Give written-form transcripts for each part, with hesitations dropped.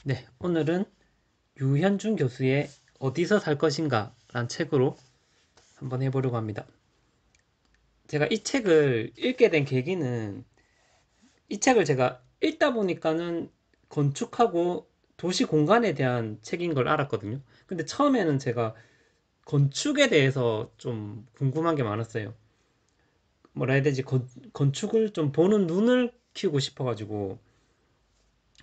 네, 오늘은 유현준 교수의 어디서 살 것인가 란 책으로 한번 해보려고 합니다. 제가 이 책을 읽게 된 계기는 이 책을 제가 읽다 보니까는 건축하고 도시 공간에 대한 책인 걸 알았거든요. 근데 처음에는 제가 건축에 대해서 좀 궁금한 게 많았어요. 뭐라 해야 되지? 건축을 좀 보는 눈을 키우고 싶어가지고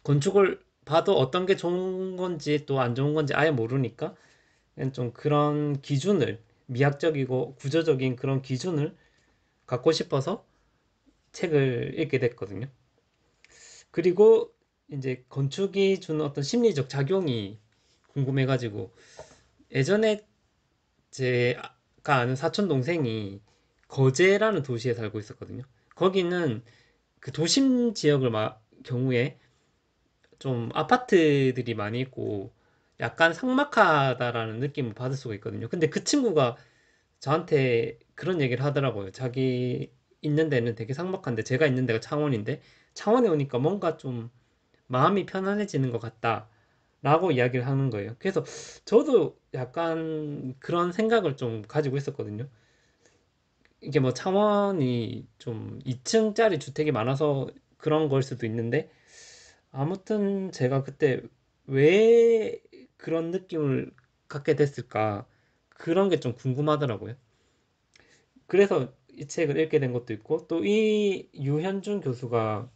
건축을 봐도 어떤 게 좋은 건지 또 안 좋은 건지 아예 모르니까 그냥 좀 그런 기준을 미학적이고 구조적인 그런 기준을 갖고 싶어서 책을 읽게 됐거든요. 그리고 이제 건축이 주는 어떤 심리적 작용이 궁금해가지고 예전에 제가 아는 사촌 동생이 거제라는 도시에 살고 있었거든요. 거기는 그 도심 지역을 경우에 좀 아파트들이 많이 있고 약간 삭막하다라는 느낌을 받을 수가 있거든요. 근데 그 친구가 저한테 그런 얘기를 하더라고요. 자기 있는 데는 되게 삭막한데 제가 있는 데가 창원인데 창원에 오니까 뭔가 좀 마음이 편안해지는 것 같다. 라고 이야기를 하는 거예요. 그래서 저도 약간 그런 생각을 좀 가지고 있었거든요. 이게 뭐 창원이 좀 2층짜리 주택이 많아서 그런 걸 수도 있는데 아무튼 제가 그때 왜 그런 느낌을 갖게 됐을까 그런 게 좀 궁금하더라고요. 그래서 이 책을 읽게 된 것도 있고 또 이 유현준 교수가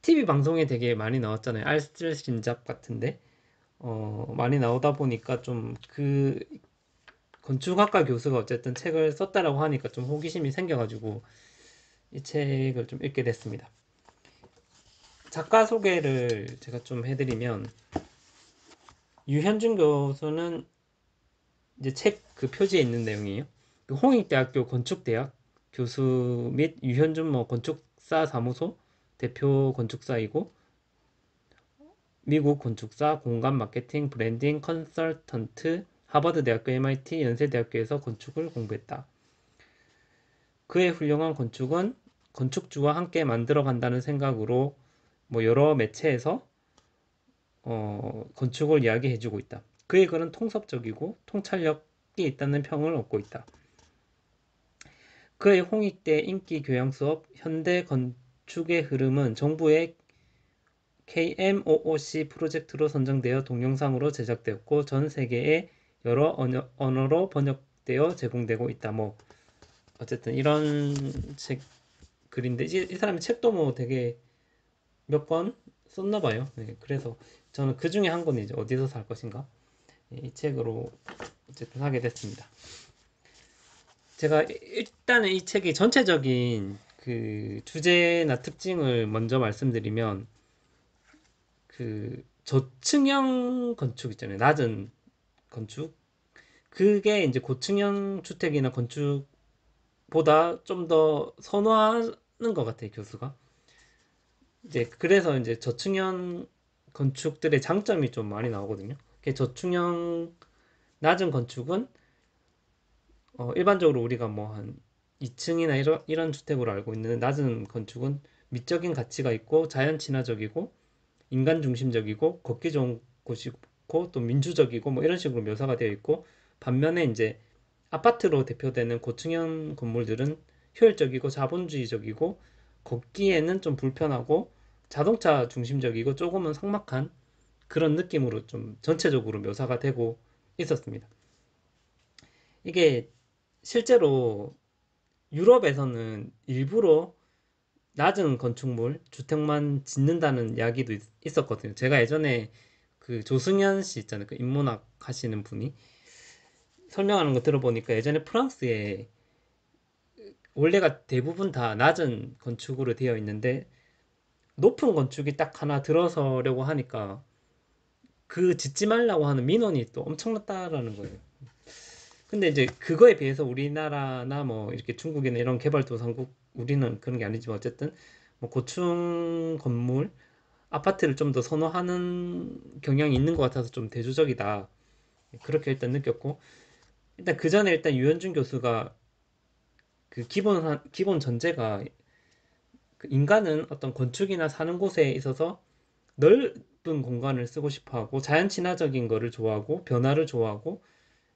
TV 방송에 되게 많이 나왔잖아요. 알쓸 신잡 같은데 많이 나오다 보니까 좀 그 건축학과 교수가 어쨌든 책을 썼다라고 하니까 좀 호기심이 생겨가지고 이 책을 좀 읽게 됐습니다. 작가 소개를 제가 좀 해드리면 유현준 교수는 이제 책 그 표지에 있는 내용이에요. 그 홍익대학교 건축대학 교수 및 유현준 뭐 건축사 사무소 대표 건축사이고 미국 건축사, 공간 마케팅, 브랜딩 컨설턴트, 하버드 대학교, MIT, 연세대학교에서 건축을 공부했다. 그의 훌륭한 건축은 건축주와 함께 만들어 간다는 생각으로 뭐 여러 매체에서 건축을 이야기해주고 있다. 그의 글은 통섭적이고 통찰력이 있다는 평을 얻고 있다. 그의 홍익대 인기 교양 수업 현대 건축의 흐름은 정부의 KMOOC 프로젝트로 선정되어 동영상으로 제작되었고 전 세계의 여러 언어로 번역되어 제공되고 있다. 뭐 어쨌든 이런 책 글인데 이 사람이 책도 뭐 되게 몇 권 썼나 봐요. 네, 그래서 저는 그 중에 한 권이 이제 어디서 살 것인가 이 책으로 어쨌든 하게 됐습니다. 제가 일단은 이 책의 전체적인 그 주제나 특징을 먼저 말씀드리면 그 저층형 건축 있잖아요. 낮은 건축. 그게 이제 고층형 주택이나 건축보다 좀 더 선호하는 것 같아요, 교수가. 이제 그래서 이제 저층형 건축들의 장점이 좀 많이 나오거든요. 저층형 낮은 건축은 일반적으로 우리가 뭐 한 2층이나 이런 주택으로 알고 있는 낮은 건축은 미적인 가치가 있고 자연 친화적이고 인간 중심적이고 걷기 좋은 곳이고 또 민주적이고 뭐 이런 식으로 묘사가 되어 있고 반면에 이제 아파트로 대표되는 고층형 건물들은 효율적이고 자본주의적이고 걷기에는 좀 불편하고 자동차 중심적이고 조금은 삭막한 그런 느낌으로 좀 전체적으로 묘사가 되고 있었습니다. 이게 실제로 유럽에서는 일부러 낮은 건축물, 주택만 짓는다는 이야기도 있었거든요. 제가 예전에 그 조승현 씨 있잖아요. 그 인문학 하시는 분이 설명하는 거 들어보니까 예전에 프랑스에 원래가 대부분 다 낮은 건축으로 되어 있는데 높은 건축이 딱 하나 들어서려고 하니까 그 짓지 말라고 하는 민원이 또 엄청났다라는 거예요. 근데 이제 그거에 비해서 우리나라나 뭐 이렇게 중국이나 이런 개발도상국 우리는 그런 게 아니지만 어쨌든 뭐 고층 건물 아파트를 좀 더 선호하는 경향이 있는 것 같아서 좀 대조적이다. 그렇게 일단 느꼈고 일단 그 전에 일단 유현준 교수가 그 기본 전제가 그 인간은 어떤 건축이나 사는 곳에 있어서 넓은 공간을 쓰고 싶어 하고 자연 친화적인 거를 좋아하고 변화를 좋아하고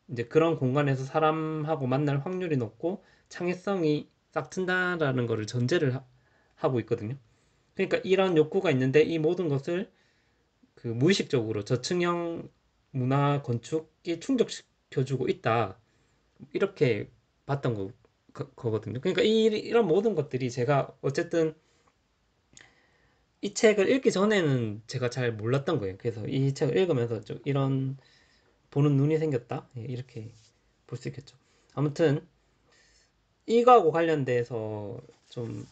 이제 그런 공간에서 사람하고 만날 확률이 높고 창의성이 싹 튼다라는 거를 전제를 하고 있거든요. 그러니까 이런 욕구가 있는데 이 모든 것을 그 무의식적으로 저층형 문화 건축이 충족시켜주고 있다. 이렇게 봤던 거거든요. 그러니까 이런 모든 것들이 제가 어쨌든 이 책을 읽기 전에는 제가 잘 몰랐던 거예요. 그래서 이 책을 읽으면서 좀 이런 보는 눈이 생겼다. 예, 이렇게 볼 수 있겠죠. 아무튼 이거하고 관련돼서 좀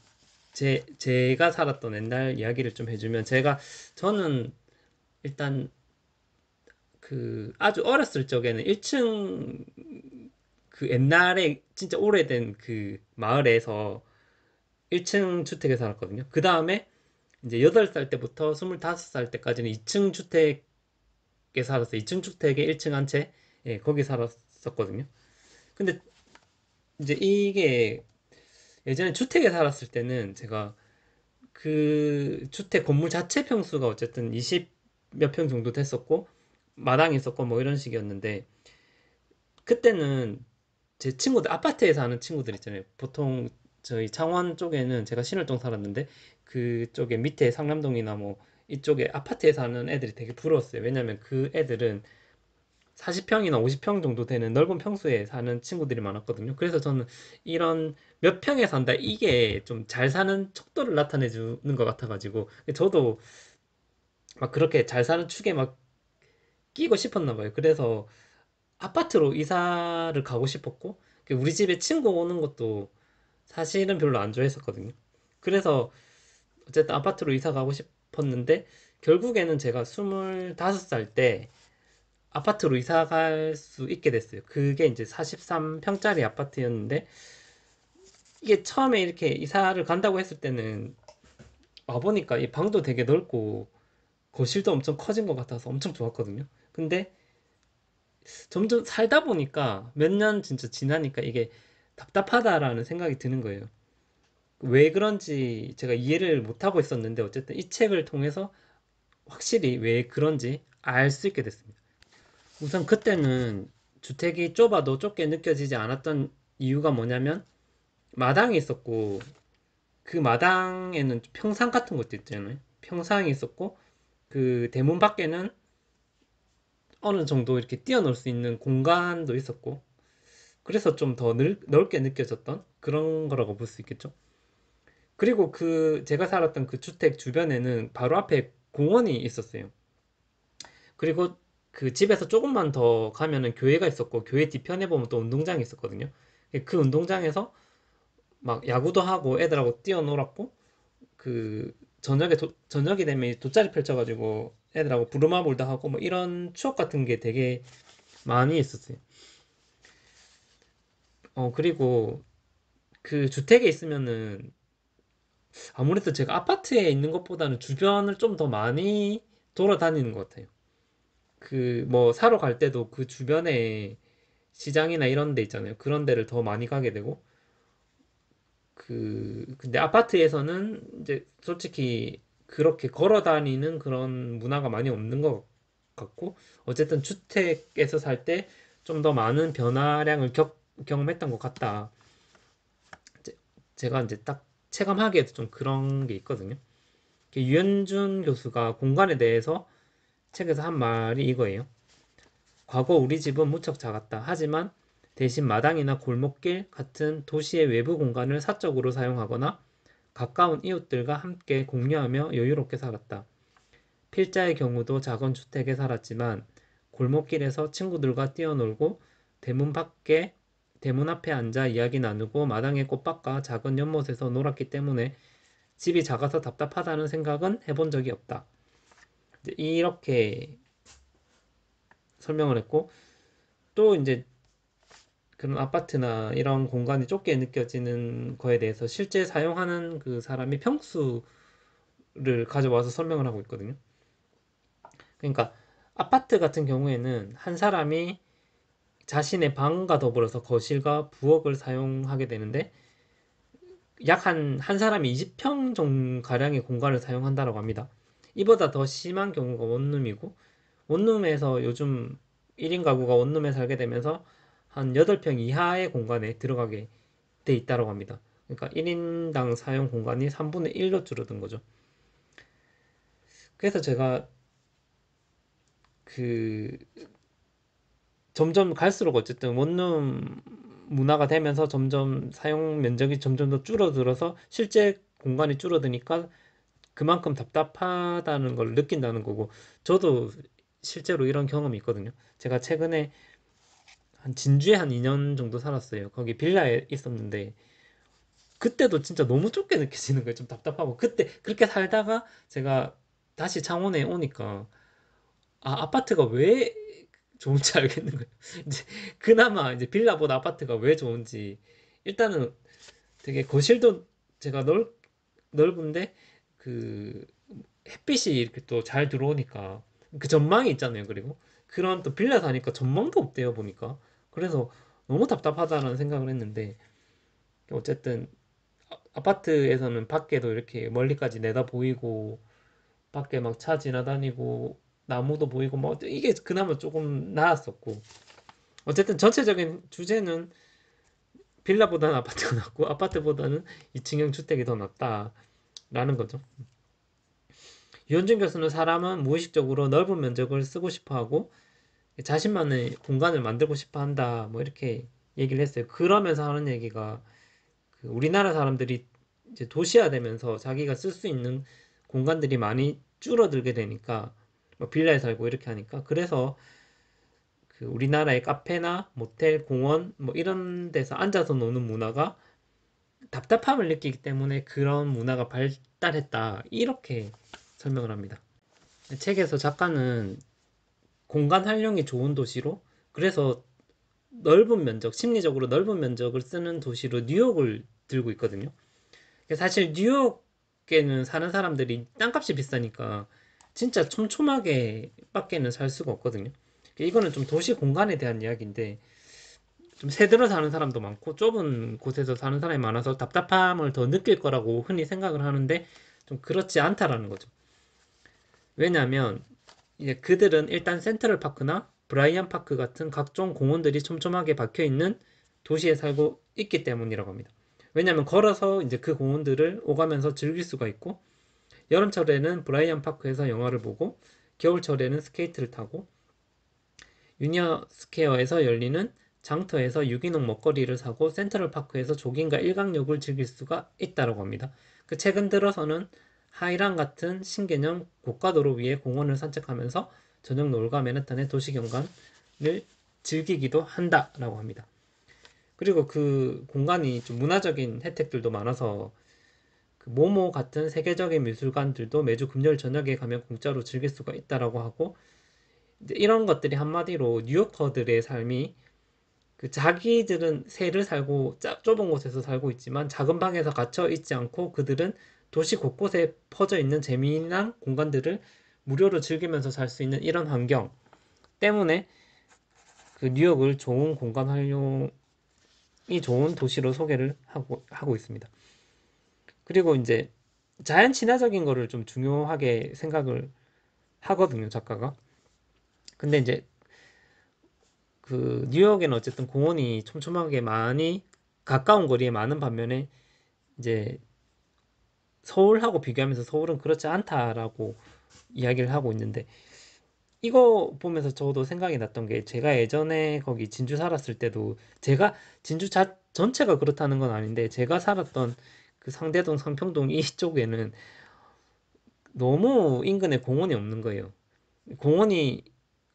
제가 살았던 옛날 이야기를 좀 해주면 저는 일단 그 아주 어렸을 적에는 1층 그 옛날에 진짜 오래된 그 마을에서 1층 주택에 살았거든요. 그 다음에 이제 8살 때부터 25살 때까지는 2층 주택에 살았어요. 2층 주택에 1층 한 채, 예, 거기 살았었거든요. 근데 이제 이게 예전에 주택에 살았을 때는 제가 그 주택 건물 자체 평수가 어쨌든 20 몇 평 정도 됐었고 마당이 있었고 뭐 이런 식이었는데 그때는 제 친구들 아파트에 사는 친구들 있잖아요. 보통 저희 창원 쪽에는 제가 신월동 살았는데 그쪽에 밑에 상남동이나 뭐 이쪽에 아파트에 사는 애들이 되게 부러웠어요. 왜냐면 그 애들은 40평이나 50평 정도 되는 넓은 평수에 사는 친구들이 많았거든요. 그래서 저는 이런 몇 평에 산다 이게 좀 잘 사는 척도를 나타내 주는 것 같아가지고 저도 막 그렇게 잘 사는 축에 막 끼고 싶었나 봐요. 그래서 아파트로 이사를 가고 싶었고 우리 집에 친구 오는 것도 사실은 별로 안 좋아했었거든요. 그래서 어쨌든 아파트로 이사 가고 싶었는데 결국에는 제가 25살 때 아파트로 이사 갈 수 있게 됐어요. 그게 이제 43평짜리 아파트였는데 이게 처음에 이렇게 이사를 간다고 했을 때는 와보니까 이 방도 되게 넓고 거실도 엄청 커진 것 같아서 엄청 좋았거든요. 근데 점점 살다 보니까 몇 년 진짜 지나니까 이게 답답하다라는 생각이 드는 거예요. 왜 그런지 제가 이해를 못하고 있었는데 어쨌든 이 책을 통해서 확실히 왜 그런지 알 수 있게 됐습니다. 우선 그때는 주택이 좁아도 좁게 느껴지지 않았던 이유가 뭐냐면 마당이 있었고 그 마당에는 평상 같은 것도 있잖아요. 평상이 있었고 그 대문 밖에는 어느 정도 이렇게 뛰어놀 수 있는 공간도 있었고 그래서 좀 더 넓게 느껴졌던 그런 거라고 볼 수 있겠죠. 그리고 그 제가 살았던 그 주택 주변에는 바로 앞에 공원이 있었어요. 그리고 그 집에서 조금만 더 가면은 교회가 있었고 교회 뒤편에 보면 또 운동장이 있었거든요. 그 운동장에서 막 야구도 하고 애들하고 뛰어놀았고 그 저녁이 되면 돗자리 펼쳐가지고 애들하고 부루마블도 하고 뭐 이런 추억 같은 게 되게 많이 있었어요. 그리고 그 주택에 있으면은 아무래도 제가 아파트에 있는 것보다는 주변을 좀 더 많이 돌아다니는 것 같아요. 그 뭐 사러 갈 때도 그 주변에 시장이나 이런 데 있잖아요. 그런 데를 더 많이 가게 되고 근데 아파트에서는 이제 솔직히 그렇게 걸어 다니는 그런 문화가 많이 없는 것 같고 어쨌든 주택에서 살 때 좀 더 많은 변화량을 경험했던 것 같다. 이제 제가 이제 딱 체감하기에도 좀 그런 게 있거든요. 유현준 교수가 공간에 대해서 책에서 한 말이 이거예요. 과거 우리 집은 무척 작았다. 하지만 대신 마당이나 골목길 같은 도시의 외부 공간을 사적으로 사용하거나 가까운 이웃들과 함께 공유하며 여유롭게 살았다. 필자의 경우도 작은 주택에 살았지만 골목길에서 친구들과 뛰어놀고 대문 밖에 대문 앞에 앉아 이야기 나누고 마당의 꽃밭과 작은 연못에서 놀았기 때문에 집이 작아서 답답하다는 생각은 해본 적이 없다. 이렇게 설명을 했고 또 이제 그런 아파트나 이런 공간이 좁게 느껴지는 거에 대해서 실제 사용하는 그 사람이 평수를 가져와서 설명을 하고 있거든요. 그러니까 아파트 같은 경우에는 한 사람이 자신의 방과 더불어서 거실과 부엌을 사용하게 되는데 약 한 사람이 20평 정도 가량의 공간을 사용한다고 합니다. 이보다 더 심한 경우가 원룸이고, 원룸에서 요즘 1인 가구가 원룸에 살게 되면서 한 8평 이하의 공간에 들어가게 돼 있다고 합니다. 그러니까 1인당 사용 공간이 3분의 1로 줄어든 거죠. 그래서 제가 그 점점 갈수록 어쨌든 원룸 문화가 되면서 점점 사용 면적이 점점 더 줄어들어서 실제 공간이 줄어드니까 그만큼 답답하다는 걸 느낀다는 거고, 저도 실제로 이런 경험이 있거든요. 제가 최근에 한 진주에 한 2년 정도 살았어요. 거기 빌라에 있었는데 그때도 진짜 너무 좁게 느껴지는 거예요. 좀 답답하고, 그때 그렇게 살다가 제가 다시 창원에 오니까 아파트가 왜 좋은지 알겠는 거예요. 이제 그나마 이제 빌라보다 아파트가 왜 좋은지. 일단은 되게 거실도 제가 넓은데 그 햇빛이 이렇게 또 잘 들어오니까 그 전망이 있잖아요. 그리고 그런 또 빌라 사니까 전망도 없대요, 보니까. 그래서 너무 답답하다는 생각을 했는데, 어쨌든 아파트에서는 밖에도 이렇게 멀리까지 내다 보이고, 밖에 막 차 지나다니고 나무도 보이고 뭐 이게 그나마 조금 나았었고, 어쨌든 전체적인 주제는 빌라보다는 아파트가 낫고 아파트보다는 2층형 주택이 더 낫다라는 거죠. 유현준 교수는 사람은 무의식적으로 넓은 면적을 쓰고 싶어 하고 자신만의 공간을 만들고 싶어 한다, 뭐 이렇게 얘기를 했어요. 그러면서 하는 얘기가, 그 우리나라 사람들이 이제 도시화되면서 자기가 쓸 수 있는 공간들이 많이 줄어들게 되니까, 뭐 빌라에 살고 이렇게 하니까, 그래서 그 우리나라의 카페나 모텔, 공원 뭐 이런 데서 앉아서 노는 문화가 답답함을 느끼기 때문에 그런 문화가 발달했다, 이렇게 설명을 합니다. 책에서 작가는 공간 활용이 좋은 도시로, 그래서 넓은 면적, 심리적으로 넓은 면적을 쓰는 도시로 뉴욕을 들고 있거든요. 사실 뉴욕에는 사는 사람들이 땅값이 비싸니까 진짜 촘촘하게 밖에는 살 수가 없거든요. 이거는 좀 도시 공간에 대한 이야기인데, 좀 새들어 사는 사람도 많고 좁은 곳에서 사는 사람이 많아서 답답함을 더 느낄 거라고 흔히 생각을 하는데, 좀 그렇지 않다라는 거죠. 왜냐하면 이제 그들은 일단 센트럴 파크나 브라이언 파크 같은 각종 공원들이 촘촘하게 박혀 있는 도시에 살고 있기 때문이라고 합니다. 왜냐하면 걸어서 이제 그 공원들을 오가면서 즐길 수가 있고, 여름철에는 브라이언 파크에서 영화를 보고, 겨울철에는 스케이트를 타고, 유니어 스퀘어에서 열리는 장터에서 유기농 먹거리를 사고, 센트럴 파크에서 조깅과 일광욕을 즐길 수가 있다고 합니다. 그 최근 들어서는 하이란 같은 신개념 고가도로 위에 공원을 산책하면서 저녁 노을과 맨하탄의 도시 경관을 즐기기도 한다라고 합니다. 그리고 그 공간이 좀 문화적인 혜택들도 많아서 그 모모 같은 세계적인 미술관들도 매주 금요일 저녁에 가면 공짜로 즐길 수가 있다라고 하고, 이제 이런 것들이 한마디로 뉴요커들의 삶이, 그 자기들은 새를 살고 좁은 곳에서 살고 있지만 작은 방에서 갇혀 있지 않고, 그들은 도시 곳곳에 퍼져 있는 재미난 공간들을 무료로 즐기면서 살 수 있는 이런 환경 때문에 그 뉴욕을 좋은 공간 활용이 좋은 도시로 소개를 하고 있습니다. 그리고 이제 자연 친화적인 거를 좀 중요하게 생각을 하거든요, 작가가. 근데 이제 그 뉴욕에는 어쨌든 공원이 촘촘하게 많이 가까운 거리에 많은 반면에, 이제 서울하고 비교하면서 서울은 그렇지 않다라고 이야기를 하고 있는데, 이거 보면서 저도 생각이 났던 게, 제가 예전에 거기 진주 살았을 때도, 제가 진주 전체가 그렇다는 건 아닌데 제가 살았던 그 상대동, 상평동 이쪽에는 너무 인근에 공원이 없는 거예요. 공원이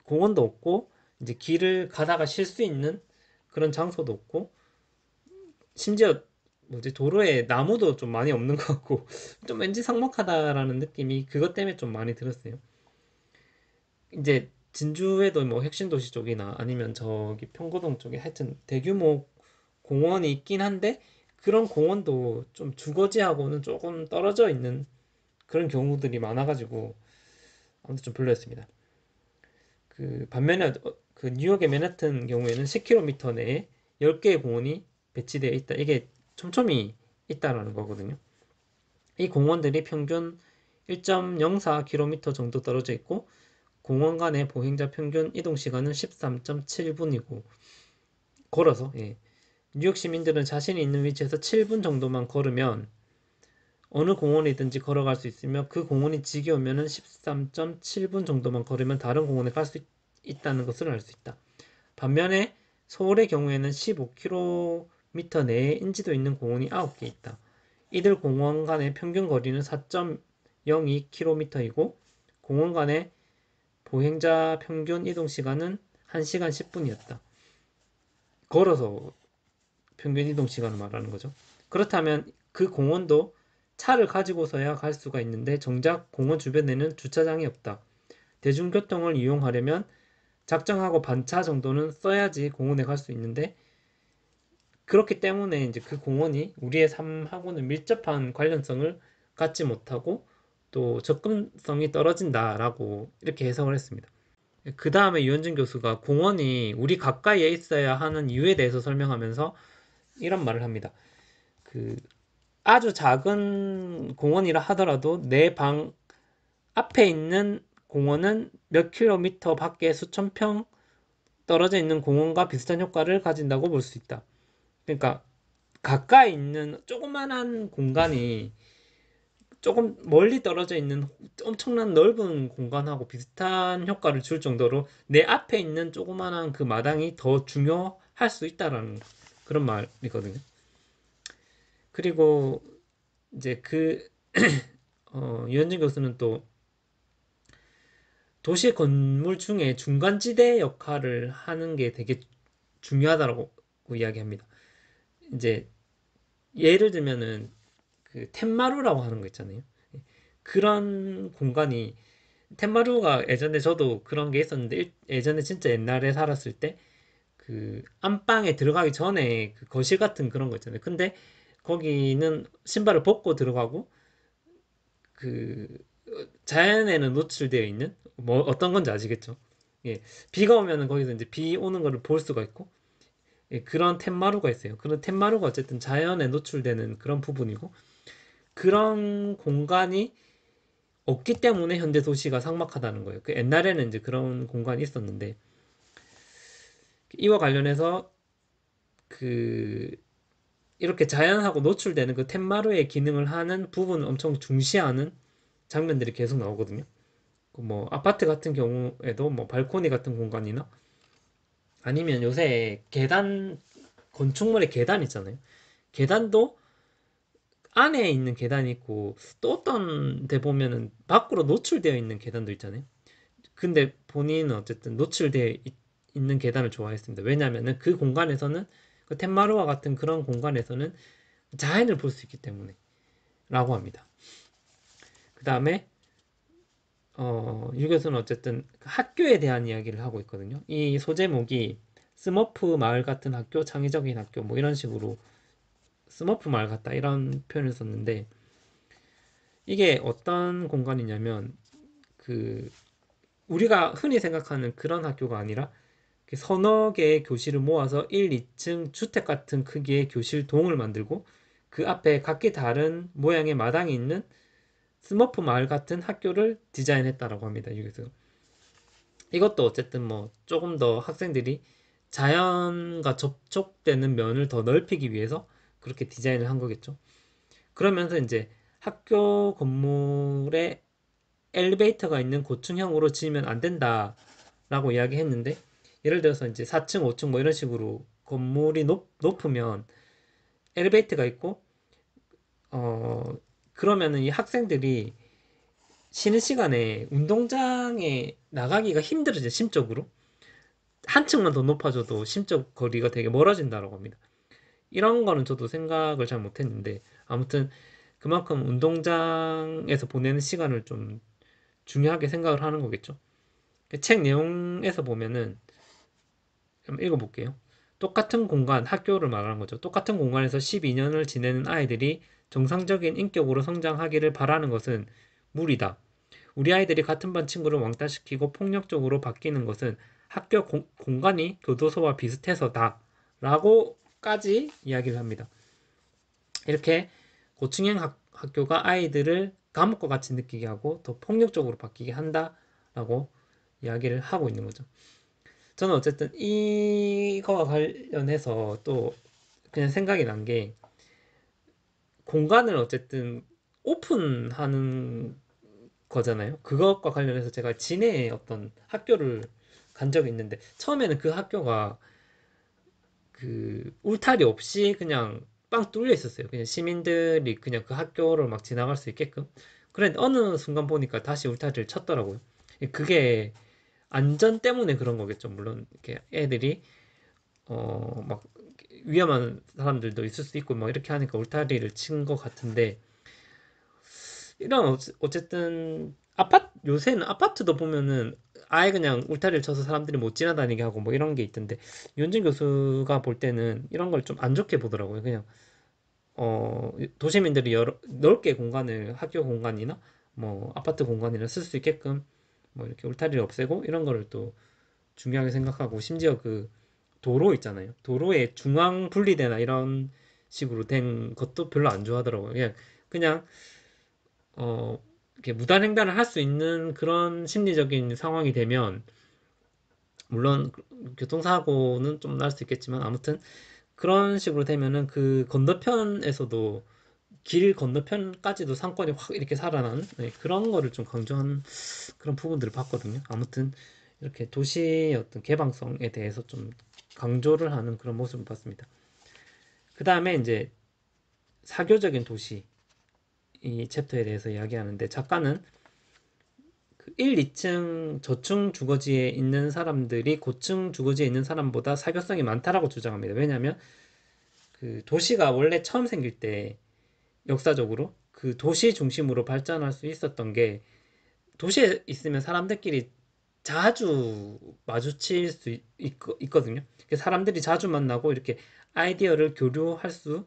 공원도 없고, 이제 길을 가다가 쉴 수 있는 그런 장소도 없고, 심지어 뭐지, 도로에 나무도 좀 많이 없는 것 같고 좀 왠지 삭막하다라는 느낌이 그것 때문에 좀 많이 들었어요. 이제 진주에도 뭐 혁신도시 쪽이나 아니면 저기 평고동 쪽에 하여튼 대규모 공원이 있긴 한데, 그런 공원도 좀 주거지하고는 조금 떨어져 있는 그런 경우들이 많아가지고 아무튼 좀 별로였습니다. 그 반면에 그 뉴욕의 맨하튼 경우에는 10km 내에 10개의 공원이 배치되어 있다. 이게 촘촘히 있다라는 거거든요. 이 공원들이 평균 1.04km 정도 떨어져 있고 공원 간의 보행자 평균 이동 시간은 13.7분이고 걸어서 뉴욕 시민들은 자신이 있는 위치에서 7분 정도만 걸으면 어느 공원이든지 걸어갈 수 있으며 그 공원이 지겨우면 13.7분 정도만 걸으면 다른 공원에 갈 수 있다는 것을 알 수 있다. 반면에 서울의 경우에는 15km 내에 인지도 있는 공원이 9개 있다. 이들 공원 간의 평균 거리는 4.02km이고 공원 간의 보행자 평균 이동 시간은 1시간 10분이었다. 걸어서 평균 이동 시간을 말하는 거죠. 그렇다면 그 공원도 차를 가지고서야 갈 수가 있는데 정작 공원 주변에는 주차장이 없다. 대중교통을 이용하려면 작정하고 반차 정도는 써야지 공원에 갈 수 있는데 그렇기 때문에 이제 그 공원이 우리의 삶하고는 밀접한 관련성을 갖지 못하고 또 접근성이 떨어진다라고 이렇게 해석을 했습니다. 그 다음에 유현진 교수가 공원이 우리 가까이에 있어야 하는 이유에 대해서 설명하면서 이런 말을 합니다. 그 아주 작은 공원이라 하더라도 내 방 앞에 있는 공원은 몇 킬로미터 밖에 수천 평 떨어져 있는 공원과 비슷한 효과를 가진다고 볼 수 있다. 그러니까 가까이 있는 조그만한 공간이 조금 멀리 떨어져 있는 엄청난 넓은 공간하고 비슷한 효과를 줄 정도로 내 앞에 있는 조그만한 그 마당이 더 중요할 수 있다라는 그런 말이거든요. 그리고 이제 유현진 교수는 또 도시 건물 중에 중간지대 역할을 하는 게 되게 중요하다고 이야기합니다. 이제 예를 들면은 그 텐마루라고 하는 거 있잖아요. 그런 공간이 텐마루가 예전에 저도 그런 게 있었는데 예전에 진짜 옛날에 살았을 때 그 안방에 들어가기 전에 그 거실 같은 그런 거 있잖아요. 근데 거기는 신발을 벗고 들어가고 그 자연에는 노출되어 있는 뭐 어떤 건지 아시겠죠? 예, 비가 오면은 거기서 이제 비 오는 거를 볼 수가 있고 그런 텐마루가 있어요. 그런 텐마루가 어쨌든 자연에 노출되는 그런 부분이고 그런 공간이 없기 때문에 현대 도시가 삭막하다는 거예요. 그 옛날에는 이제 그런 공간이 있었는데 이와 관련해서 그 이렇게 자연하고 노출되는 그 텐마루의 기능을 하는 부분을 엄청 중시하는 장면들이 계속 나오거든요. 뭐 아파트 같은 경우에도 뭐 발코니 같은 공간이나 아니면 요새 계단 건축물의 계단 있잖아요. 계단도 안에 있는 계단이 있고 또 어떤 데 보면은 밖으로 노출되어 있는 계단도 있잖아요. 근데 본인은 어쨌든 노출되어 있는 계단을 좋아했습니다. 왜냐하면은 그 공간에서는 그 텐마루와 같은 그런 공간에서는 자연을 볼 수 있기 때문에 라고 합니다. 그 다음에 유 교수는 어쨌든 학교에 대한 이야기를 하고 있거든요. 이 소제목이 스머프 마을 같은 학교, 창의적인 학교 뭐 이런 식으로 스머프 마을 같다 이런 표현을 썼는데 이게 어떤 공간이냐면 그 우리가 흔히 생각하는 그런 학교가 아니라 서너 개의 교실을 모아서 1, 2층 주택 같은 크기의 교실동을 만들고 그 앞에 각기 다른 모양의 마당이 있는 스머프 마을 같은 학교를 디자인했다라고 합니다. 여기서 이것도 어쨌든 뭐 조금 더 학생들이 자연과 접촉되는 면을 더 넓히기 위해서 그렇게 디자인을 한 거겠죠. 그러면서 이제 학교 건물에 엘리베이터가 있는 고층형으로 지으면 안 된다라고 이야기했는데 예를 들어서 이제 4층, 5층 뭐 이런 식으로 건물이 높으면 엘리베이터가 있고 그러면은 이 학생들이 쉬는 시간에 운동장에 나가기가 힘들어져요, 심적으로. 한 층만 더 높아져도 심적 거리가 되게 멀어진다고 합니다. 이런 거는 저도 생각을 잘 못했는데 아무튼 그만큼 운동장에서 보내는 시간을 좀 중요하게 생각을 하는 거겠죠. 책 내용에서 보면은 한번 읽어볼게요. 똑같은 공간, 학교를 말하는 거죠. 똑같은 공간에서 12년을 지내는 아이들이 정상적인 인격으로 성장하기를 바라는 것은 무리다. 우리 아이들이 같은 반 친구를 왕따시키고 폭력적으로 바뀌는 것은 학교 공간이 교도소와 비슷해서다. 라고까지 이야기를 합니다. 이렇게 고층형 학교가 아이들을 감옥과 같이 느끼게 하고 더 폭력적으로 바뀌게 한다라고 이야기를 하고 있는 거죠. 저는 어쨌든 이거와 관련해서 또 그냥 생각이 난 게, 공간을 어쨌든 오픈하는 거잖아요. 그것과 관련해서 제가 진해에 어떤 학교를 간 적이 있는데, 처음에는 그 학교가 그 울타리 없이 그냥 빵 뚫려 있었어요. 그냥 시민들이 그냥 그 학교를 막 지나갈 수 있게끔. 그런데 어느 순간 보니까 다시 울타리를 쳤더라고요. 그게 안전 때문에 그런 거겠죠. 물론 이렇게 애들이 막 위험한 사람들도 있을 수 있고 막 이렇게 하니까 울타리를 친 것 같은데, 이런 어쨌든 요새는 아파트도 보면은 아예 그냥 울타리를 쳐서 사람들이 못 지나다니게 하고 뭐 이런 게 있던데, 윤진 교수가 볼 때는 이런 걸 좀 안 좋게 보더라고요. 그냥 도시민들이 넓게 공간을, 학교 공간이나 뭐 아파트 공간이나 쓸 수 있게끔 뭐 이렇게 울타리를 없애고 이런 거를 또 중요하게 생각하고, 심지어 그 도로 있잖아요. 도로에 중앙 분리대나 이런 식으로 된 것도 별로 안 좋아하더라고요. 그냥 이렇게 무단횡단을 할 수 있는 그런 심리적인 상황이 되면, 물론 교통사고는 좀 날 수 있겠지만, 아무튼 그런 식으로 되면은 그 건너편에서도, 길 건너편까지도 상권이 확 이렇게 살아나는, 네, 그런 거를 좀 강조한 그런 부분들을 봤거든요. 아무튼 이렇게 도시의 어떤 개방성에 대해서 좀 강조를 하는 그런 모습을 봤습니다. 그 다음에 이제 사교적인 도시, 이 챕터에 대해서 이야기하는데, 작가는 그 1, 2층 저층 주거지에 있는 사람들이 고층 주거지에 있는 사람보다 사교성이 많다라고 주장합니다. 왜냐하면 그 도시가 원래 처음 생길 때 역사적으로 그 도시 중심으로 발전할 수 있었던 게, 도시에 있으면 사람들끼리 자주 마주칠 수 있거든요. 사람들이 자주 만나고 이렇게 아이디어를 교류할 수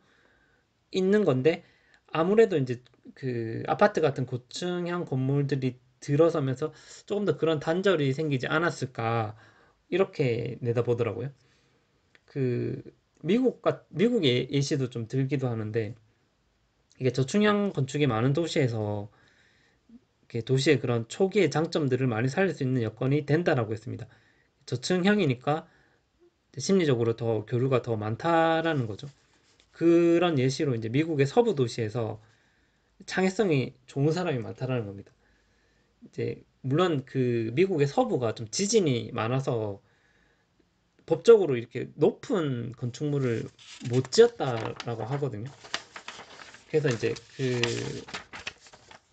있는 건데, 아무래도 이제 그 아파트 같은 고층형 건물들이 들어서면서 조금 더 그런 단절이 생기지 않았을까, 이렇게 내다보더라고요. 그 미국의 예시도 좀 들기도 하는데, 이게 저층형 건축이 많은 도시에서 이렇게 도시의 그런 초기의 장점들을 많이 살릴 수 있는 여건이 된다라고 했습니다. 저층형이니까 심리적으로 더 교류가 더 많다라는 거죠. 그런 예시로 이제 미국의 서부 도시에서 창의성이 좋은 사람이 많다라는 겁니다. 이제 물론 그 미국의 서부가 좀 지진이 많아서 법적으로 이렇게 높은 건축물을 못 지었다라고 하거든요. 그래서 이제 그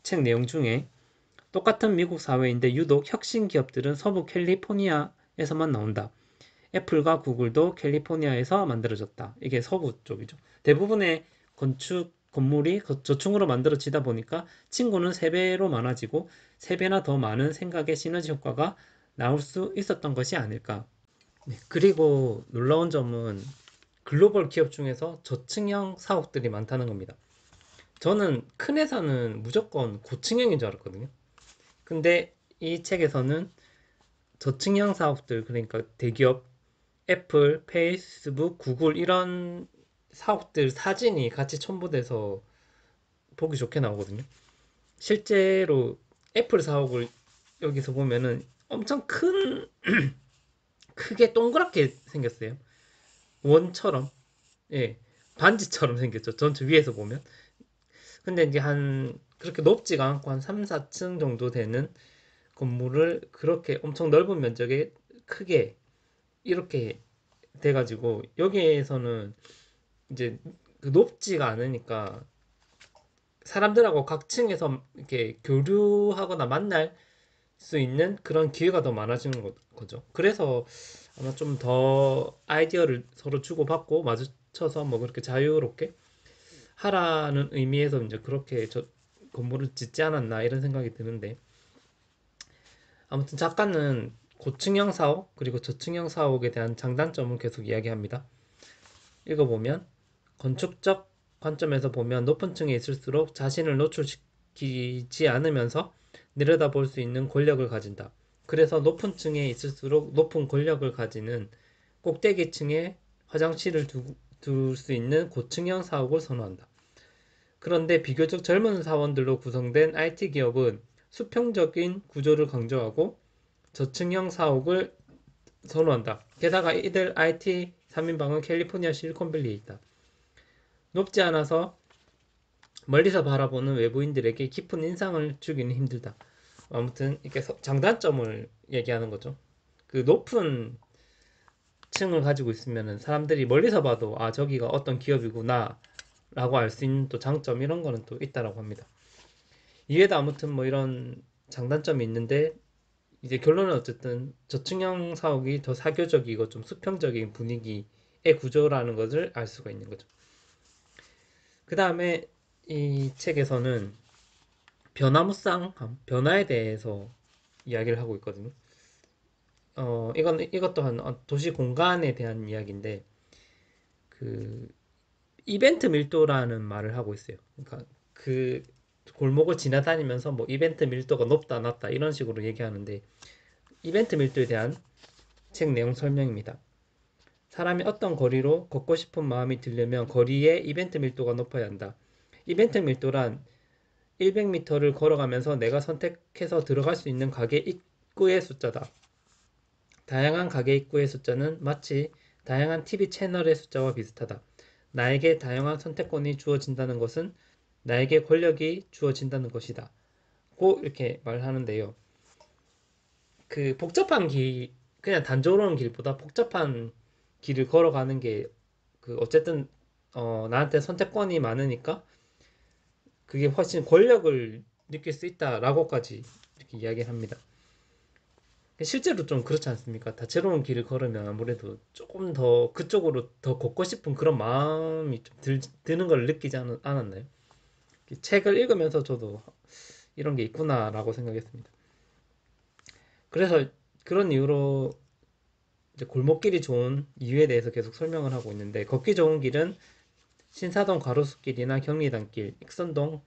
책 내용 중에, 똑같은 미국 사회인데 유독 혁신 기업들은 서부 캘리포니아에서만 나온다. 애플과 구글도 캘리포니아에서 만들어졌다. 이게 서부 쪽이죠. 대부분의 건축 건물이 저층으로 만들어지다 보니까 층고는 3배로 많아지고 3배나 더 많은 생각의 시너지 효과가 나올 수 있었던 것이 아닐까. 네, 그리고 놀라운 점은 글로벌 기업 중에서 저층형 사옥들이 많다는 겁니다. 저는 큰 회사는 무조건 고층형인 줄 알았거든요. 근데 이 책에서는 저층형 사옥들, 그러니까 대기업, 애플, 페이스북, 구글 이런 사옥들 사진이 같이 첨부돼서 보기 좋게 나오거든요. 실제로 애플 사옥을 여기서 보면은 엄청 크게 동그랗게 생겼어요. 원처럼. 예. 반지처럼 생겼죠. 전체 위에서 보면. 근데 이제 그렇게 높지가 않고 한 3, 4층 정도 되는 건물을 그렇게 엄청 넓은 면적에 크게 이렇게 돼가지고, 여기에서는 이제 그 높지가 않으니까 사람들하고 각 층에서 이렇게 교류하거나 만날 수 있는 그런 기회가 더 많아지는 거죠. 그래서 아마 좀 더 아이디어를 서로 주고받고 마주쳐서 뭐 그렇게 자유롭게 하라는 의미에서 이제 그렇게 건물을 짓지 않았나, 이런 생각이 드는데, 아무튼 작가는 고층형 사옥 그리고 저층형 사옥에 대한 장단점을 계속 이야기합니다. 읽어보면, 건축적 관점에서 보면 높은 층에 있을수록 자신을 노출시키지 않으면서 내려다볼 수 있는 권력을 가진다. 그래서 높은 층에 있을수록 높은 권력을 가지는 꼭대기층에 화장실을 둘 수 있는 고층형 사옥을 선호한다. 그런데 비교적 젊은 사원들로 구성된 IT 기업은 수평적인 구조를 강조하고 저층형 사옥을 선호한다. 게다가 이들 IT 3인방은 캘리포니아 실리콘밸리에 있다. 높지 않아서 멀리서 바라보는 외부인들에게 깊은 인상을 주기는 힘들다. 아무튼 이렇게 장단점을 얘기하는 거죠. 그 높은 층을 가지고 있으면 사람들이 멀리서 봐도 아 저기가 어떤 기업이구나 라고 알 수 있는 또 장점 이런 거는 또 있다라고 합니다. 이외에도 아무튼 뭐 이런 장단점이 있는데 이제 결론은 어쨌든 저층형 사옥이 더 사교적이고 좀 수평적인 분위기의 구조라는 것을 알 수가 있는 거죠. 그 다음에 이 책에서는 변화무쌍 변화에 대해서 이야기를 하고 있거든요. 이것 또한 도시 공간에 대한 이야기인데 그 이벤트 밀도라는 말을 하고 있어요. 그러니까 그 골목을 지나다니면서 뭐 이벤트 밀도가 높다 낮다 이런 식으로 얘기하는데 이벤트 밀도에 대한 책 내용 설명입니다. 사람이 어떤 거리로 걷고 싶은 마음이 들려면 거리의 이벤트 밀도가 높아야 한다. 이벤트 밀도란 100m를 걸어가면서 내가 선택해서 들어갈 수 있는 가게 입구의 숫자다. 다양한 가게 입구의 숫자는 마치 다양한 TV 채널의 숫자와 비슷하다. 나에게 다양한 선택권이 주어진다는 것은 나에게 권력이 주어진다는 것이다. 고 이렇게 말하는데요. 그 복잡한 길, 그냥 단조로운 길보다 복잡한 길을 걸어가는 게 그 어쨌든 나한테 선택권이 많으니까 그게 훨씬 권력을 느낄 수 있다라고까지 이렇게 이야기를 합니다. 실제로 좀 그렇지 않습니까? 다채로운 길을 걸으면 아무래도 조금 더 그쪽으로 더 걷고 싶은 그런 마음이 좀 드는 걸 느끼지 않았나요? 책을 읽으면서 저도 이런 게 있구나라고 생각했습니다. 그래서 그런 이유로 이제 골목길이 좋은 이유에 대해서 계속 설명을 하고 있는데 걷기 좋은 길은 신사동 가로수길이나 경리단길, 익선동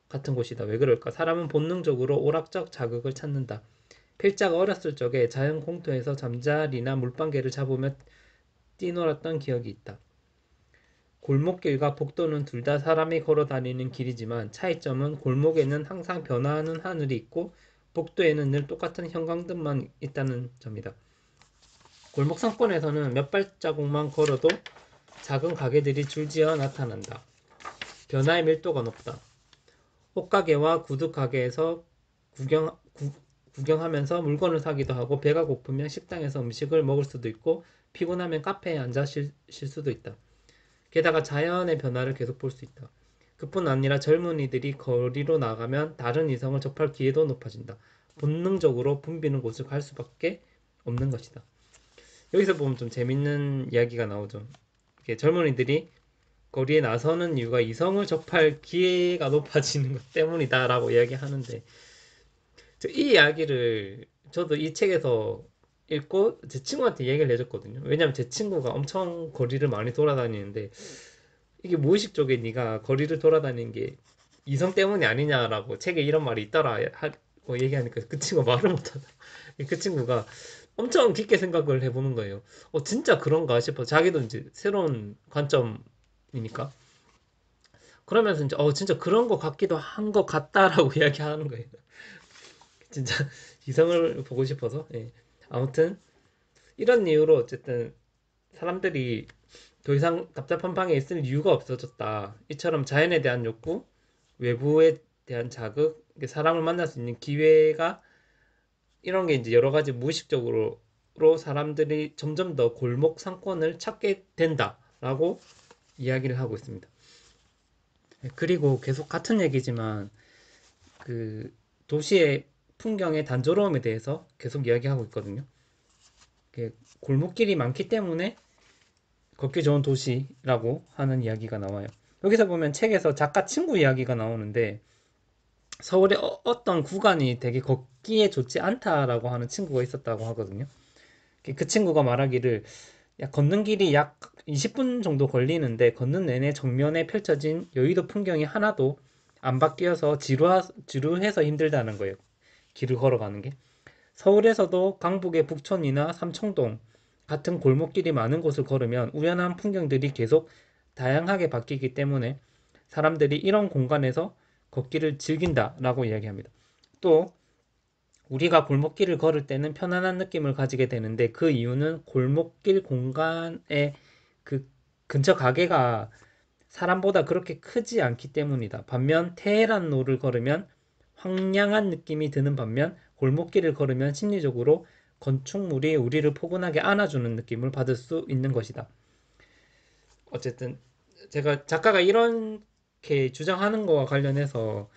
같은 곳이다. 왜 그럴까? 사람은 본능적으로 오락적 자극을 찾는다. 필자가 어렸을 적에 자연 공터에서 잠자리나 물방개를 잡으며 뛰놀았던 기억이 있다. 골목길과 복도는 둘 다 사람이 걸어 다니는 길이지만 차이점은 골목에는 항상 변화하는 하늘이 있고 복도에는 늘 똑같은 형광등만 있다는 점이다. 골목 상권에서는 몇 발자국만 걸어도 작은 가게들이 줄지어 나타난다. 변화의 밀도가 높다. 옷가게와 구두가게에서 구경하면서 물건을 사기도 하고 배가 고프면 식당에서 음식을 먹을 수도 있고 피곤하면 카페에 앉아 쉴 수도 있다. 게다가 자연의 변화를 계속 볼 수 있다. 그뿐 아니라 젊은이들이 거리로 나가면 다른 이성을 접할 기회도 높아진다. 본능적으로 붐비는 곳을 갈 수밖에 없는 것이다. 여기서 보면 좀 재밌는 이야기가 나오죠. 젊은이들이 거리에 나서는 이유가 이성을 접할 기회가 높아지는 것 때문이다라고 이야기하는데 이 이야기를 저도 이 책에서 읽고 제 친구한테 얘기를 해줬거든요. 왜냐면 제 친구가 엄청 거리를 많이 돌아다니는데 이게 무의식 쪽에 네가 거리를 돌아다니는 게 이성 때문이 아니냐라고 책에 이런 말이 있더라 하고 얘기하니까 그 친구가 말을 못하다. 그 친구가 엄청 깊게 생각을 해보는 거예요. 진짜 그런가 싶어. 자기도 이제 새로운 관점이니까. 그러면서 이제 진짜 그런 거 같기도 한 것 같다라고 이야기하는 거예요. 진짜 이성을 보고 싶어서. 예. 아무튼 이런 이유로 어쨌든 사람들이 더 이상 답답한 방에 있을 이유가 없어졌다. 이처럼 자연에 대한 욕구, 외부에 대한 자극, 사람을 만날 수 있는 기회가 이런 게 이제 여러 가지 무의식적으로 사람들이 점점 더 골목 상권을 찾게 된다라고 이야기를 하고 있습니다. 그리고 계속 같은 얘기지만 그 도시의 풍경의 단조로움에 대해서 계속 이야기하고 있거든요. 골목길이 많기 때문에 걷기 좋은 도시라고 하는 이야기가 나와요. 여기서 보면 책에서 작가 친구 이야기가 나오는데 서울의 어떤 구간이 되게 걷기에 좋지 않다라고 하는 친구가 있었다고 하거든요. 그 친구가 말하기를 걷는 길이 약 20분 정도 걸리는데 걷는 내내 정면에 펼쳐진 여의도 풍경이 하나도 안 바뀌어서 지루해서 힘들다는 거예요. 길을 걸어가는 게. 서울에서도 강북의 북촌이나 삼청동 같은 골목길이 많은 곳을 걸으면 우연한 풍경들이 계속 다양하게 바뀌기 때문에 사람들이 이런 공간에서 걷기를 즐긴다라고 이야기합니다. 또 우리가 골목길을 걸을 때는 편안한 느낌을 가지게 되는데 그 이유는 골목길 공간의 그 근처 가게가 사람보다 그렇게 크지 않기 때문이다. 반면 테헤란로를 걸으면 황량한 느낌이 드는 반면 골목길을 걸으면 심리적으로 건축물이 우리를 포근하게 안아주는 느낌을 받을 수 있는 것이다. 어쨌든 제가 작가가 이렇게 주장하는 거와 관련해서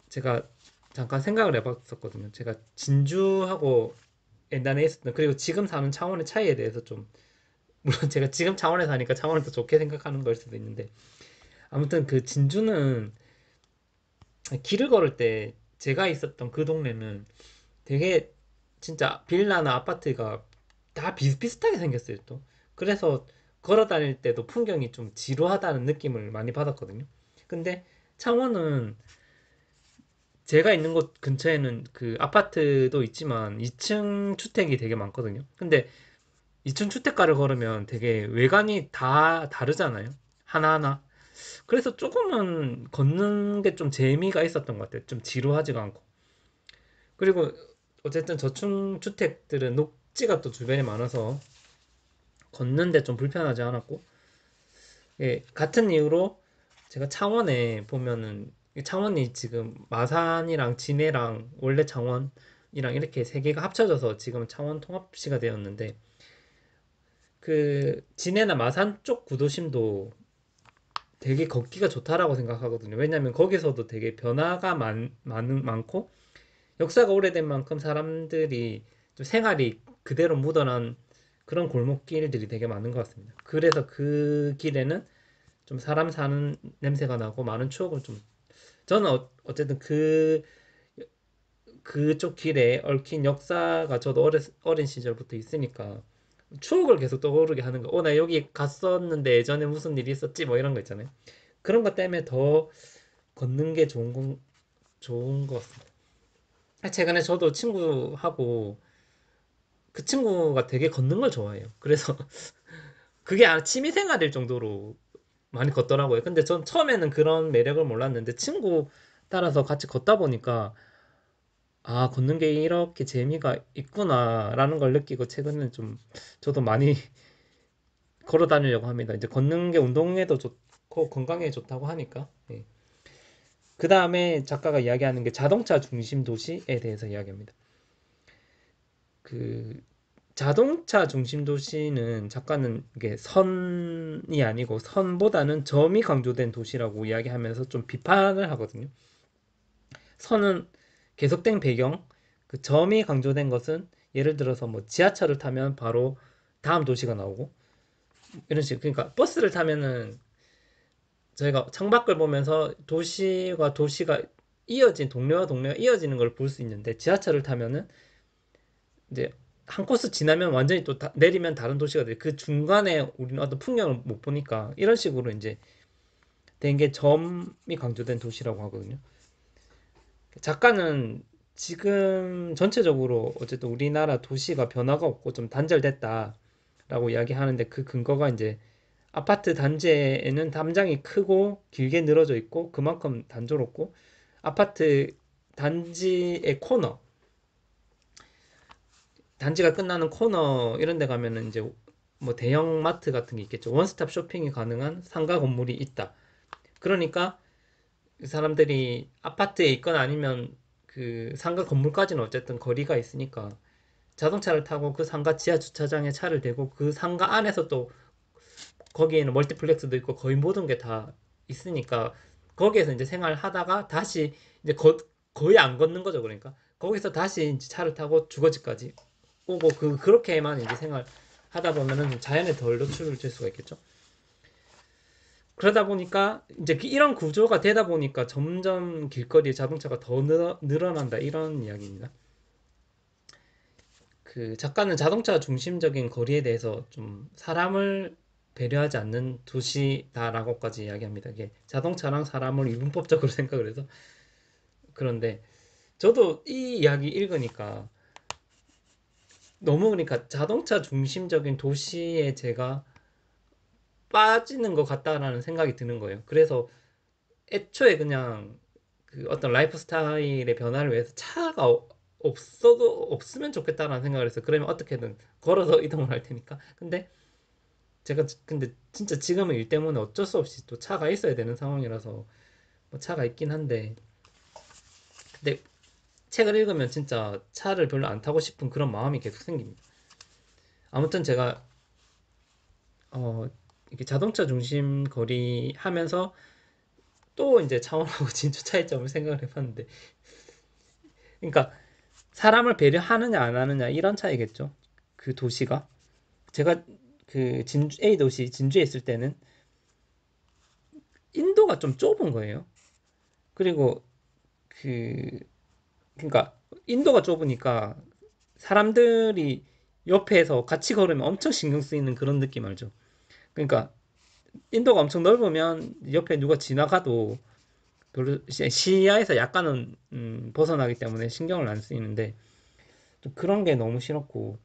제가 잠깐 생각을 해봤었거든요. 제가 진주하고 옛날에 있었던 그리고 지금 사는 창원의 차이에 대해서 좀 물론 제가 지금 창원에 사니까 창원을 더 좋게 생각하는 걸 수도 있는데 아무튼 그 진주는 길을 걸을 때 제가 있었던 그 동네는 되게 진짜 빌라나 아파트가 다 비슷비슷하게 생겼어요 또. 그래서 걸어 다닐 때도 풍경이 좀 지루하다는 느낌을 많이 받았거든요. 근데 창원은 제가 있는 곳 근처에는 그 아파트도 있지만 2층 주택이 되게 많거든요. 근데 2층 주택가를 걸으면 되게 외관이 다 다르잖아요. 하나하나. 그래서 조금은 걷는 게 좀 재미가 있었던 것 같아요. 좀 지루하지가 않고. 그리고 어쨌든 저층 주택들은 녹지가 또 주변에 많아서 걷는데 좀 불편하지 않았고, 예, 같은 이유로 제가 창원에 보면은 창원이 지금 마산이랑 진해랑 원래 창원이랑 이렇게 세 개가 합쳐져서 지금 창원 통합시가 되었는데 그 진해나 마산 쪽 구도심도 되게 걷기가 좋다라고 생각하거든요. 왜냐면 거기서도 되게 변화가 많고 역사가 오래된 만큼 사람들이 좀 생활이 그대로 묻어난 그런 골목길들이 되게 많은 것 같습니다. 그래서 그 길에는 좀 사람 사는 냄새가 나고 많은 추억을 좀 저는 어쨌든 그쪽 길에 얽힌 역사가 저도 어린 시절부터 있으니까 추억을 계속 떠오르게 하는 거. 나 여기 갔었는데 예전에 무슨 일이 있었지? 뭐 이런 거 있잖아요. 그런 것 때문에 더 걷는 게 좋은 것 같습니다. 최근에 저도 친구하고 그 친구가 되게 걷는 걸 좋아해요. 그래서 그게 취미 생활일 정도로 많이 걷더라고요. 근데 전 처음에는 그런 매력을 몰랐는데 친구 따라서 같이 걷다 보니까 아, 걷는 게 이렇게 재미가 있구나라는 걸 느끼고 최근에는 좀 저도 많이 걸어 다니려고 합니다. 이제 걷는 게 운동에도 좋고 건강에 좋다고 하니까. 예. 그 다음에 작가가 이야기하는 게 자동차 중심 도시에 대해서 이야기합니다. 그 자동차 중심 도시는 작가는 이게 선이 아니고 선보다는 점이 강조된 도시라고 이야기하면서 좀 비판을 하거든요. 선은 계속된 배경, 그 점이 강조된 것은 예를 들어서 뭐 지하철을 타면 바로 다음 도시가 나오고 이런 식. 그러니까 버스를 타면은 저희가 창밖을 보면서 도시와 도시가 이어진 동네와 동네가 이어지는 걸 볼 수 있는데 지하철을 타면은 이제 한 코스 지나면 완전히 또 내리면 다른 도시가 돼. 그 중간에 우리는 어떤 풍경을 못 보니까 이런 식으로 이제 된 게 점이 강조된 도시라고 하거든요. 작가는 지금 전체적으로 어쨌든 우리나라 도시가 변화가 없고 좀 단절됐다라고 이야기하는데 그 근거가 이제 아파트 단지에는 담장이 크고 길게 늘어져 있고 그만큼 단조롭고 아파트 단지의 코너 단지가 끝나는 코너 이런 데 가면은 이제 뭐 대형 마트 같은 게 있겠죠. 원스톱 쇼핑이 가능한 상가 건물이 있다. 그러니까 사람들이 아파트에 있거나 아니면 그 상가 건물까지는 어쨌든 거리가 있으니까 자동차를 타고 그 상가 지하 주차장에 차를 대고 그 상가 안에서 또 거기에는 멀티플렉스도 있고 거의 모든 게 다 있으니까 거기에서 이제 생활하다가 다시 이제 거의 안 걷는 거죠. 그러니까 거기서 다시 이제 차를 타고 주거지까지 오고 그렇게만 이제 생활하다 보면은 자연에 덜 노출될 수가 있겠죠. 그러다 보니까 이제 이런 구조가 되다 보니까 점점 길거리에 자동차가 더 늘어난다 이런 이야기입니다. 그 작가는 자동차 중심적인 거리에 대해서 좀 사람을 배려하지 않는 도시다라고까지 이야기합니다. 이게 자동차랑 사람을 이분법적으로 생각을 해서 그런데 저도 이 이야기 읽으니까 너무 그러니까 자동차 중심적인 도시에 제가 빠지는 것 같다라는 생각이 드는 거예요. 그래서 애초에 그냥 그 어떤 라이프 스타일의 변화를 위해서 차가 없어도 없으면 좋겠다라는 생각을 해서 그러면 어떻게든 걸어서 이동을 할 테니까. 근데 진짜 지금은 일 때문에 어쩔 수 없이 또 차가 있어야 되는 상황이라서 뭐 차가 있긴 한데, 근데 책을 읽으면 진짜 차를 별로 안 타고 싶은 그런 마음이 계속 생깁니다. 아무튼 제가 어 이렇게 자동차 중심 거리 하면서 또 이제 차원하고 진짜 차이점을 생각을 해봤는데, 그러니까 사람을 배려하느냐 안 하느냐 이런 차이겠죠. 그 도시가, 제가 그 진주 A 도시 진주에 있을 때는 인도가 좀 좁은 거예요. 그리고 그 그러니까 인도가 좁으니까 사람들이 옆에서 같이 걸으면 엄청 신경 쓰이는 그런 느낌 알죠? 그러니까 인도가 엄청 넓으면 옆에 누가 지나가도 별로 시야에서 약간은 벗어나기 때문에 신경을 안 쓰이는데, 좀 그런 게 너무 싫었고,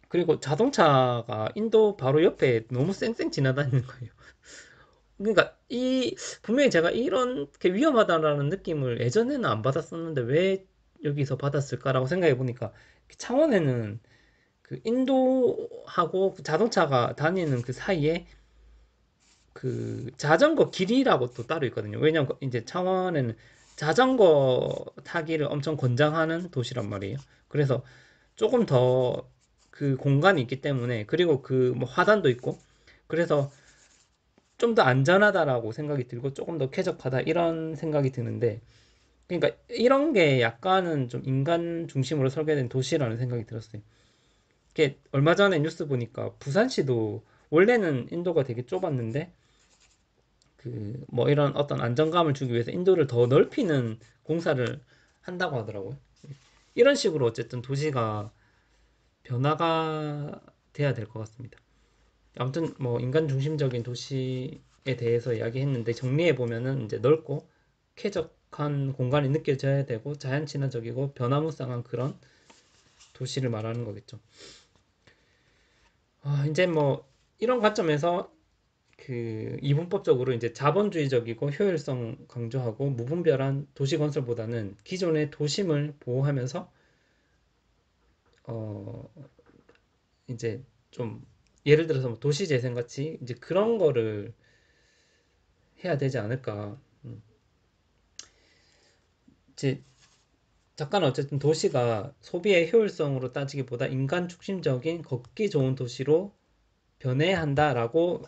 그리고 자동차가 인도 바로 옆에 너무 쌩쌩 지나다니는 거예요. 그러니까 이 분명히 제가 이렇게 위험하다라는 느낌을 예전에는 안 받았었는데 왜 여기서 받았을까라고 생각해 보니까, 창원에는 그 인도하고 그 자동차가 다니는 그 사이에 그 자전거 길이라고 또 따로 있거든요. 왜냐면 이제 창원에는 자전거 타기를 엄청 권장하는 도시란 말이에요. 그래서 조금 더 그 공간이 있기 때문에, 그리고 그 뭐 화단도 있고, 그래서 좀 더 안전하다라고 생각이 들고 조금 더 쾌적하다 이런 생각이 드는데, 그러니까 이런 게 약간은 좀 인간 중심으로 설계된 도시라는 생각이 들었어요. 이게 얼마 전에 뉴스 보니까 부산시도 원래는 인도가 되게 좁았는데 그 뭐 이런 어떤 안정감을 주기 위해서 인도를 더 넓히는 공사를 한다고 하더라고요. 이런 식으로 어쨌든 도시가 변화가 돼야 될 것 같습니다. 아무튼 뭐 인간 중심적인 도시에 대해서 이야기했는데, 정리해 보면은 이제 넓고 쾌적한 공간이 느껴져야 되고 자연 친화적이고 변화무쌍한 그런 도시를 말하는 거겠죠. 이제 뭐 이런 관점에서 그 이분법적으로 이제 자본주의적이고 효율성 강조하고 무분별한 도시 건설보다는 기존의 도심을 보호하면서 어 이제 좀 예를 들어서 뭐 도시재생 같이 이제 그런 거를 해야 되지 않을까. 이제 작가는 어쨌든 도시가 소비의 효율성으로 따지기보다 인간 중심적인 걷기 좋은 도시로 변해야 한다라고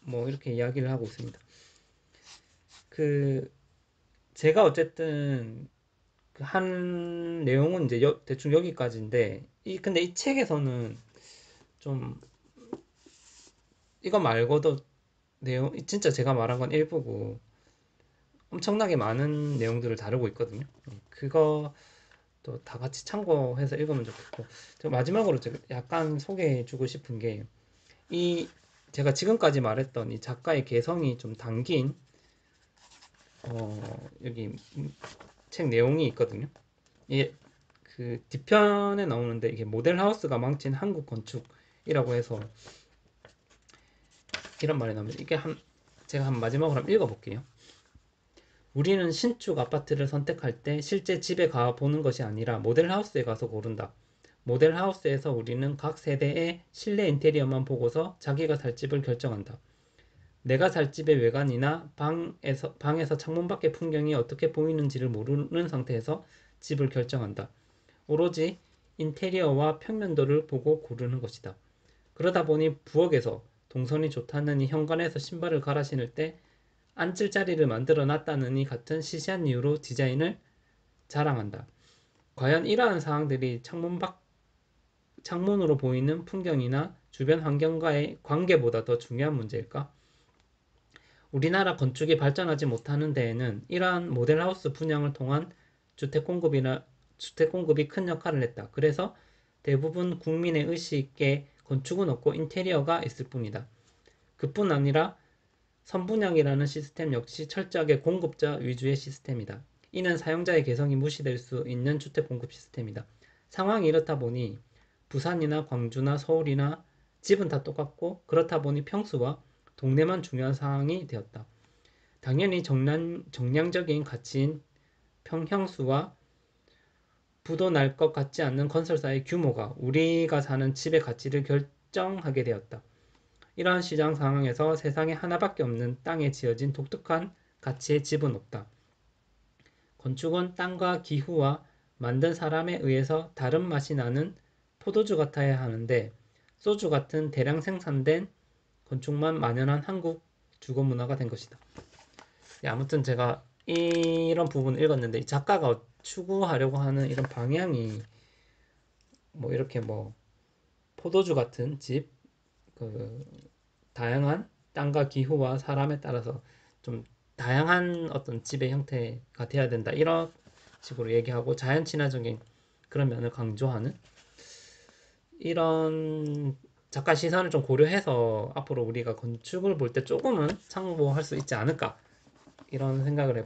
뭐 이렇게 이야기를 하고 있습니다. 그 제가 어쨌든 그 한 내용은 이제 대충 여기까지인데, 근데 이 책에서는 좀 이거 말고도 내용, 진짜 제가 말한 건 일부고 엄청나게 많은 내용들을 다루고 있거든요. 그거 또 다 같이 참고해서 읽으면 좋겠고, 마지막으로 제가 약간 소개해주고 싶은 게, 이 제가 지금까지 말했던 이 작가의 개성이 좀 담긴 여기 책 내용이 있거든요. 이 그 뒤편에 나오는데, 이게 모델 하우스가 망친 한국 건축이라고 해서 이런 말이 나옵니다. 제가 한 마지막으로 한번 읽어볼게요. 우리는 신축 아파트를 선택할 때 실제 집에 가 보는 것이 아니라 모델 하우스에 가서 고른다. 모델 하우스에서 우리는 각 세대의 실내 인테리어만 보고서 자기가 살 집을 결정한다. 내가 살 집의 외관이나 방에서 창문 밖의 풍경이 어떻게 보이는지를 모르는 상태에서 집을 결정한다. 오로지 인테리어와 평면도를 보고 고르는 것이다. 그러다 보니 부엌에서 동선이 좋다느니 현관에서 신발을 갈아 신을 때 앉을 자리를 만들어 놨다느니 같은 시시한 이유로 디자인을 자랑한다. 과연 이러한 사항들이 창문으로 보이는 풍경이나 주변 환경과의 관계보다 더 중요한 문제일까? 우리나라 건축이 발전하지 못하는 데에는 이러한 모델하우스 분양을 통한 주택 공급이 큰 역할을 했다. 그래서 대부분 국민의 의식에 건축은 없고 인테리어가 있을 뿐이다. 그뿐 아니라 선분양이라는 시스템 역시 철저하게 공급자 위주의 시스템이다. 이는 사용자의 개성이 무시될 수 있는 주택 공급 시스템이다. 상황이 이렇다 보니 부산이나 광주나 서울이나 집은 다 똑같고, 그렇다 보니 평수와 동네만 중요한 상황이 되었다. 당연히 정량적인 가치인 평형수와 부도 날 것 같지 않는 건설사의 규모가 우리가 사는 집의 가치를 결정하게 되었다. 이러한 시장 상황에서 세상에 하나밖에 없는 땅에 지어진 독특한 가치의 집은 없다. 건축은 땅과 기후와 만든 사람에 의해서 다른 맛이 나는 포도주 같아야 하는데 소주 같은 대량 생산된 건축만 만연한 한국 주거 문화가 된 것이다. 아무튼 제가 이런 부분을 읽었는데 이 작가가 추구하려고 하는 이런 방향이 뭐 이렇게 뭐 포도주 같은 집, 그 다양한 땅과 기후와 사람에 따라서 좀 다양한 어떤 집의 형태가 돼야 된다 이런 식으로 얘기하고 자연 친화적인 그런 면을 강조하는 이런 작가 시선을 좀 고려해서 앞으로 우리가 건축을 볼 때 조금은 참고할 수 있지 않을까 이런 생각을 해요.